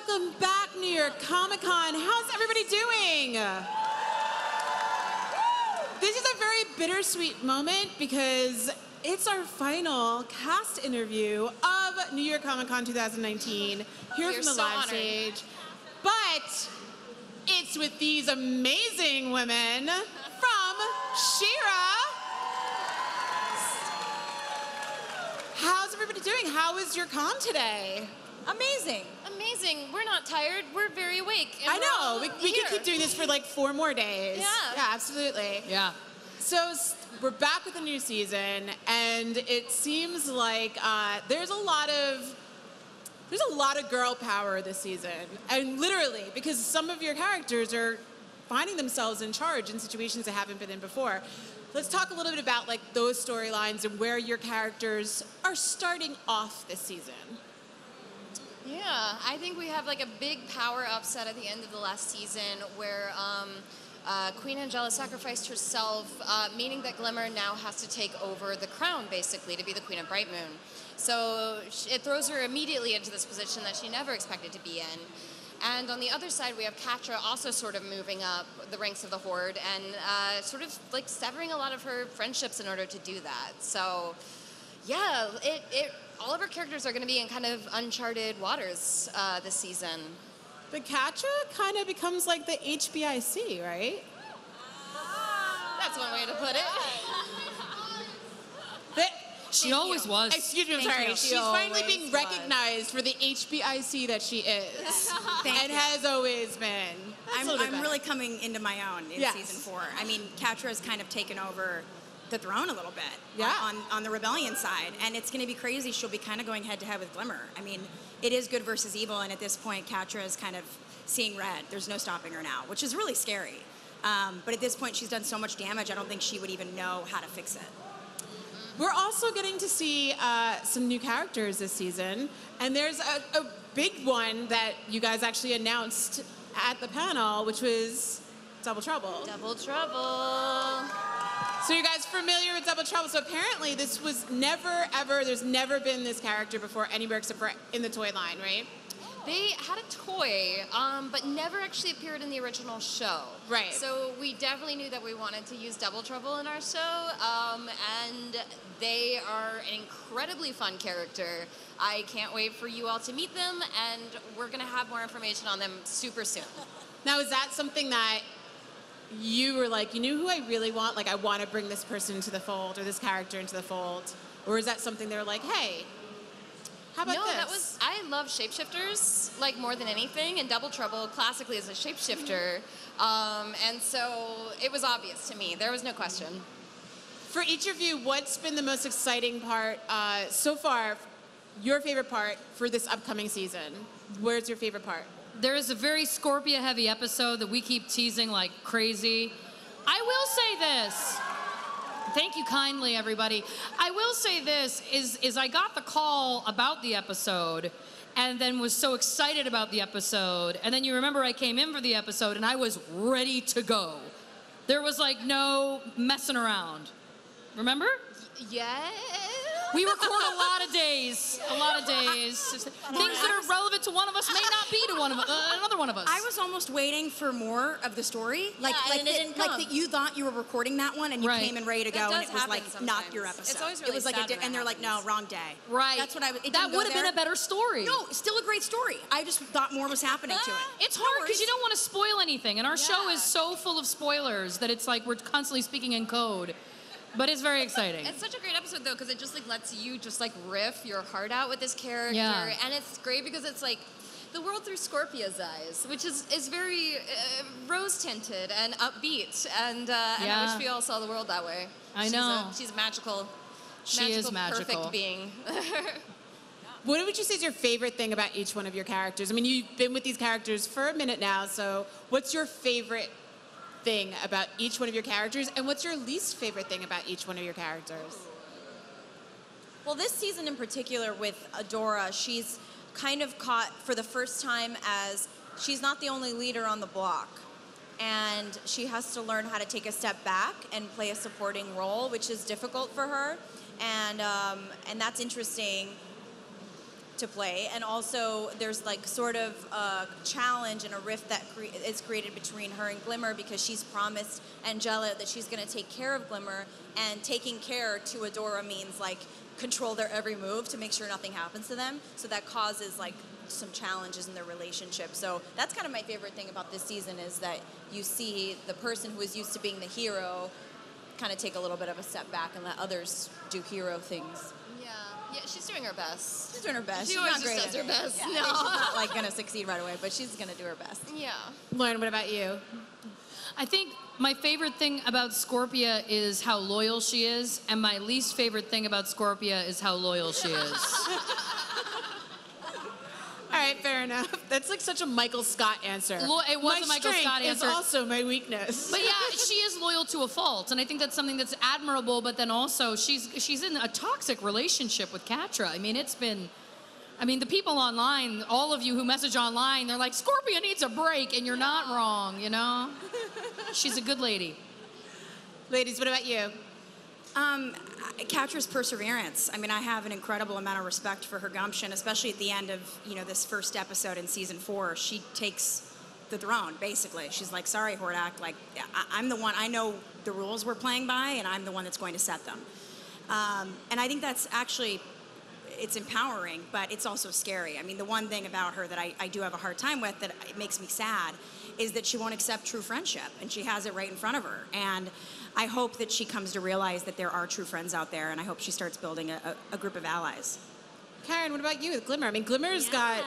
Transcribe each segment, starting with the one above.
Welcome back, New York Comic Con. How's everybody doing? This is a very bittersweet moment because it's our final cast interview of New York Comic Con 2019 here from the live stage. But it's with these amazing women from She-Ra. How's everybody doing? How was your con today? Amazing. Amazing. We're not tired. We're very awake. I know. We could keep doing this for like 4 more days. Yeah. Yeah, absolutely. Yeah. So we're back with a new season, and it seems like there's a lot of girl power this season, and literally because some of your characters are finding themselves in charge in situations they haven't been in before. Let's talk a little bit about like those storylines and where your characters are starting off this season. Yeah, I think we have like a big power upset at the end of the last season where Queen Angela sacrificed herself, meaning that Glimmer now has to take over the crown, basically, to be the Queen of Bright Moon. So it throws her immediately into this position that she never expected to be in. And on the other side, we have Catra also sort of moving up the ranks of the Horde and sort of like severing a lot of her friendships in order to do that. So yeah, all of our characters are going to be in kind of uncharted waters this season. But Catra kind of becomes like the HBIC, right? That's one way to put it. She always was. Excuse me, I'm sorry. She's finally being recognized for the HBIC that she is. And has always been. I'm really coming into my own in season 4. I mean, Catra has kind of taken over the throne a little bit on the rebellion side, and it's going to be crazy. She'll be kind of going head-to-head with Glimmer. I mean, it is good versus evil, and at this point, Catra is kind of seeing red. There's no stopping her now, which is really scary. But at this point, she's done so much damage, I don't think she would even know how to fix it. We're also getting to see some new characters this season, and there's a big one that you guys actually announced at the panel, which was Double Trouble. Double Trouble. So you guys familiar with Double Trouble? So apparently this was never, ever, there's never been this character before anywhere except for in the toy line, right? They had a toy, but never actually appeared in the original show. Right. So we definitely knew that we wanted to use Double Trouble in our show, and they are an incredibly fun character. I can't wait for you all to meet them, and we're going to have more information on them super soon. Now, is that something that you were like, you knew who I really want? Like, I want to bring this person into the fold or this character into the fold? Or is that something they were like, hey, how about this? I love shapeshifters, like, more than anything, and Double Trouble classically is a shapeshifter, and so it was obvious to me. There was no question. For each of you, what's been the most exciting part so far, your favorite part for this upcoming season? Where's your favorite part? There is a very Scorpia-heavy episode that we keep teasing like crazy. I will say this. Thank you kindly, everybody. I will say this, is I got the call about the episode and then was so excited about the episode. And then you remember I came in for the episode and I was ready to go. There was like no messing around. Remember? Yeah. We record a lot of days. Things that are relevant to one of us may not be to another one of us. I was almost waiting for more of the story. Like that you thought you were recording that one and you came in ready to go and it was like sometimes. Not your episode. It's always really it was like sad when and they're like, no, wrong day. Right. That's what I was. That would have been a better story. No, still a great story. I just thought more was happening to it. It's hard because you don't want to spoil anything, and our show is so full of spoilers that it's like we're constantly speaking in code. But it's very exciting. It's such a great episode, though, because it just like lets you just like riff your heart out with this character. Yeah. And it's great because it's like the world through Scorpia's eyes, which is very rose-tinted and upbeat. And I wish we all saw the world that way. I know. She's magical. She is magical. Perfect being. What would you say is your favorite thing about each one of your characters? I mean, you've been with these characters for a minute now, so what's your favorite thing about each one of your characters, and what's your least favorite thing about each one of your characters? Well, this season in particular with Adora, she's kind of caught for the first time as she's not the only leader on the block. And she has to learn how to take a step back and play a supporting role, which is difficult for her. And that's interesting to play, and also there's like sort of a challenge and a rift that is created between her and Glimmer, because she's promised Angela that she's going to take care of Glimmer, and taking care to Adora means like control their every move to make sure nothing happens to them. So that causes like some challenges in their relationship. So that's kind of my favorite thing about this season, is that you see the person who is used to being the hero kind of take a little bit of a step back and let others do hero things. Yeah, she's doing her best. She's doing her best. She She's always not great just does her best. Yeah, No. I mean, she's not like gonna succeed right away, but she's gonna do her best. Yeah. Lauren, what about you? I think my favorite thing about Scorpia is how loyal she is, and my least favorite thing about Scorpia is how loyal she is. All right, fair enough. That's like such a Michael Scott answer. It was a Michael Scott answer. Is also my weakness. But yeah, she is loyal to a fault, and I think that's something that's admirable. But then also, she's in a toxic relationship with Katra. I mean, the people online, all of you who message online, they're like, Scorpia needs a break, and you're not wrong, you know? She's a good lady. Ladies, what about you? Katra's perseverance. I mean, I have an incredible amount of respect for her gumption, especially at the end of, this first episode in season 4. She takes the throne, basically. She's like, sorry, Hordak, like, I'm the one, I know the rules we're playing by, and I'm the one that's going to set them. And I think that's actually, it's empowering, but it's also scary. I mean, the one thing about her that I do have a hard time with, that it makes me sad, is that she won't accept true friendship, and she has it right in front of her. And I hope that she comes to realize that there are true friends out there, and I hope she starts building a group of allies. Karen, what about you with Glimmer? I mean, Glimmer's got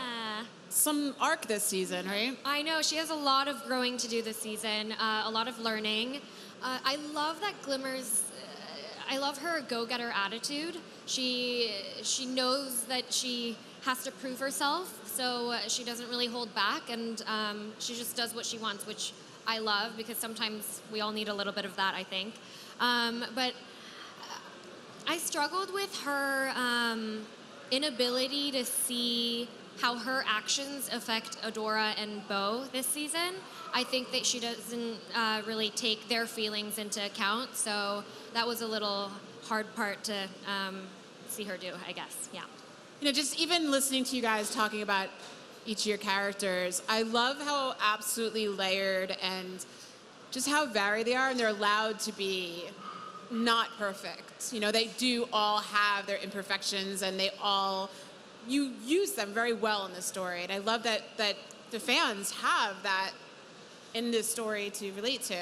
some arc this season, right? I know, she has a lot of growing to do this season, a lot of learning. I love that I love her go-getter attitude. She knows that she has to prove herself, so she doesn't really hold back, and she just does what she wants, which I love, because sometimes we all need a little bit of that, I think. But I struggled with her inability to see how her actions affect Adora and Bo this season. I think that she doesn't really take their feelings into account, so that was a little hard part to see her do, I guess, yeah. Just even listening to you guys talking about each of your characters, I love how absolutely layered and just how varied they are, and they're allowed to be not perfect. They do all have their imperfections, and you use them very well in this story. And I love that the fans have that in this story to relate to.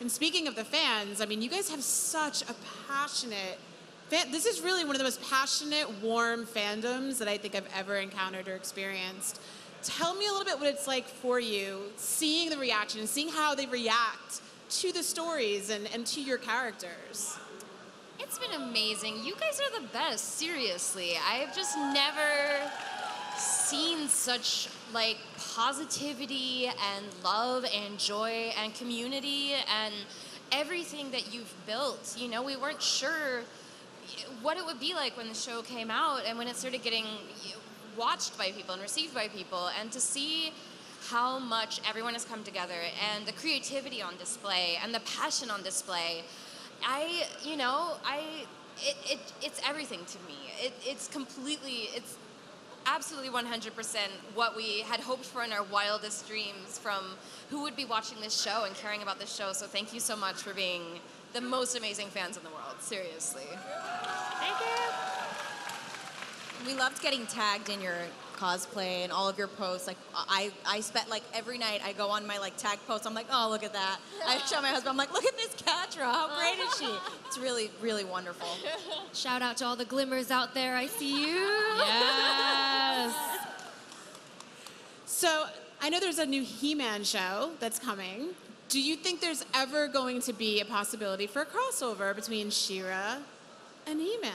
And speaking of the fans, I mean, you guys have such a passionate this is really one of the most passionate, warm fandoms that I think I've ever encountered or experienced. Tell me a little bit what it's like for you, seeing the reaction, seeing how they react to the stories and to your characters. It's been amazing. You guys are the best, seriously. I've just never seen such like positivity and love and joy and community and everything that you've built. We weren't sure what it would be like when the show came out and when it started getting watched by people and received by people, and to see how much everyone has come together and the creativity on display and the passion on display. It's everything to me. It's absolutely 100% what we had hoped for in our wildest dreams from who would be watching this show and caring about this show. So thank you so much for being the most amazing fans in the world, seriously. Thank you. We loved getting tagged in your cosplay and all of your posts. Like I spent like every night I go on my like tag posts. I'm like, oh, look at that. I show my husband. I'm like, look at this Catra. How great is she? It's really, really wonderful. Shout out to all the Glimmers out there. I see you. Yes. So I know there's a new He-Man show that's coming. Do you think there's ever going to be a possibility for a crossover between She-Ra and He-Man?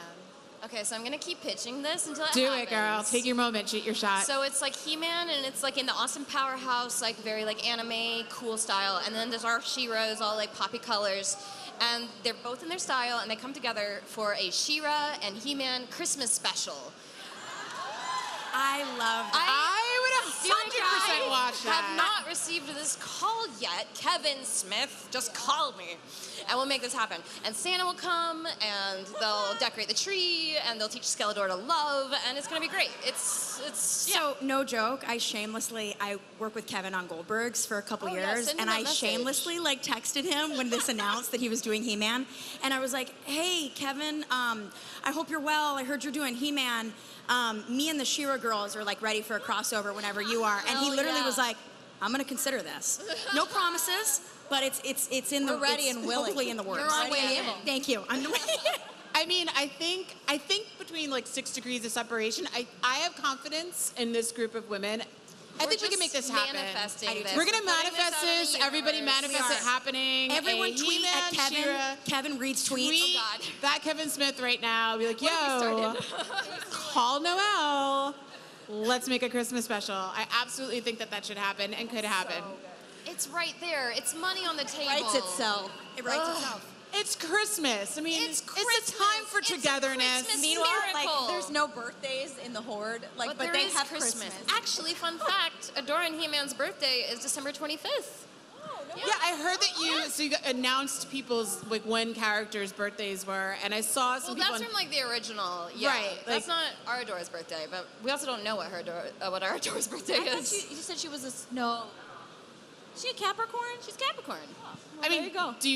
Okay, so I'm gonna keep pitching this until it Do happens. it, girl. Take your moment. Shoot your shot. So it's like He-Man, and it's like in the awesome powerhouse, like very like anime, cool style. And then there's our She-Ra's all like poppy colors. And they're both in their style, and they come together for a She-Ra and He-Man Christmas special. I love that. I would 100% watch that. I have not received this call yet. Kevin Smith, just call me, and we'll make this happen. And Santa will come, and they'll decorate the tree, and they'll teach Skeletor to love, and it's gonna be great. It's yeah. So, no joke, I worked with Kevin on Goldberg's for a couple years, send him and that I message. shamelessly like texted him when this announced that he was doing He-Man, and I was like, hey, Kevin, I hope you're well. I heard you're doing He-Man. Me and the She-Ra girls are like ready for a crossover whenever you are. And he literally was like, I'm gonna consider this. No promises, but it's in the ready and willing. Hopefully in the works. You're on way in. Thank you. I'm I mean, I think between like 6 degrees of separation, I have confidence in this group of women. I think we can make this happen. Manifesting this. We're gonna We're putting manifest this out in this. the Everybody universe. manifest it happening. Everyone A tweet He-Man, at Kevin. She-Ra. Kevin reads tweets. Tweet Oh, God. that Kevin Smith right now. Be like, What have we yo, call Noelle. Let's make a Christmas special. I absolutely think that should happen and could happen. It's right there. It's money on the table. Writes itself. It writes itself. It's Christmas. I mean, It's a time for Christmas. It's a togetherness. Christmas Meanwhile, miracle. like, there's no birthdays in the Horde, like, but there they is have Christmas. Actually, fun fact, Adora and He-Man's birthday is December 25th. Yeah, I heard that you announced people's like when characters' birthdays were, and I saw some Well, people. that's from like the original. Yeah. Right, That's like- not our Adora's birthday, but we also don't know what what our Adora's birthday I thought is. you said she was no. Is she a Capricorn? She's Capricorn. I mean, there you go. do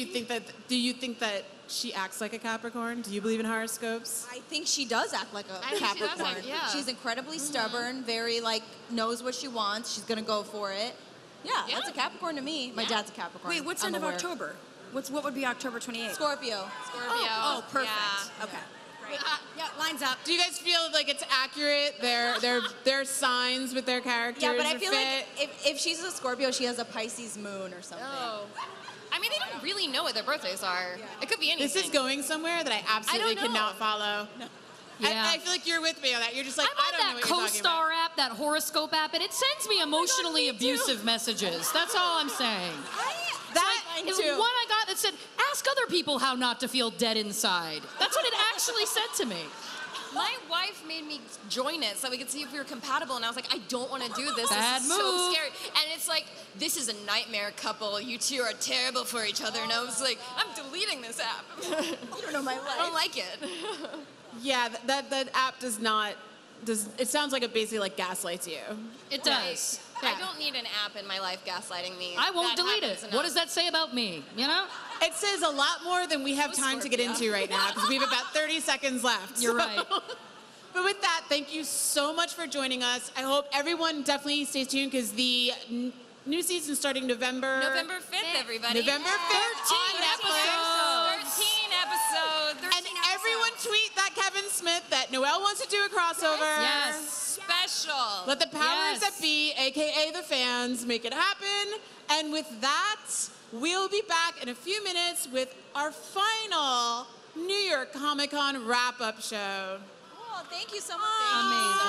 you think that she acts like a Capricorn? Do you believe in horoscopes? I think she does act like a I think she does Capricorn. act- yeah. She's incredibly stubborn, very like knows what she wants. She's gonna go for it. Yeah, Yeah. that's a Capricorn to me. My dad's a Capricorn. Wait, what's I'm end of aware. October? What would be October 28th? Scorpio. Scorpio. Oh, perfect. Yeah. Okay. Great. Yeah, lines up. Do you guys feel like it's accurate? Their signs with their characters. Yeah, but I are feel fit? like if she's a Scorpio, she has a Pisces moon or something. Oh. I mean, they don't really know what their birthdays are. It could be anything. This is going somewhere that I absolutely I don't know. cannot follow. Yeah. I feel like you're with me on that. You're just like, I'm I on don't know that what you're talking about. co-star app, that horoscope app, and it sends me emotionally abusive messages. That's all I'm saying. That It was one I got that said, ask other people how not to feel dead inside. That's what it actually said to me. My wife made me join it so we could see if we were compatible, and I was like, I don't want to do this. Bad This is so move. scary. And it's like, this is a nightmare couple. You two are terrible for each other. And I was like, I'm deleting this app. You don't know my life. I don't like it. Yeah, that app does not. It sounds like it basically like gaslights you. It does. I don't need an app in my life gaslighting me. I won't That delete happens it. enough. What does that say about me? You know? It says a lot more than we have time to get into right now because we have about 30 seconds left. You're so. right. But with that, thank you so much for joining us. I hope everyone definitely stays tuned because the new season starting November 5th, everybody. November 5th on Netflix. 13 episodes. 13 And everyone tweet that Kevin Smith that Noelle wants to do a crossover. Yes. Special. Let the powers Yes. that be, aka the fans, make it happen. And with that, we'll be back in a few minutes with our final New York Comic Con wrap-up show. Oh, thank you so much. Amazing.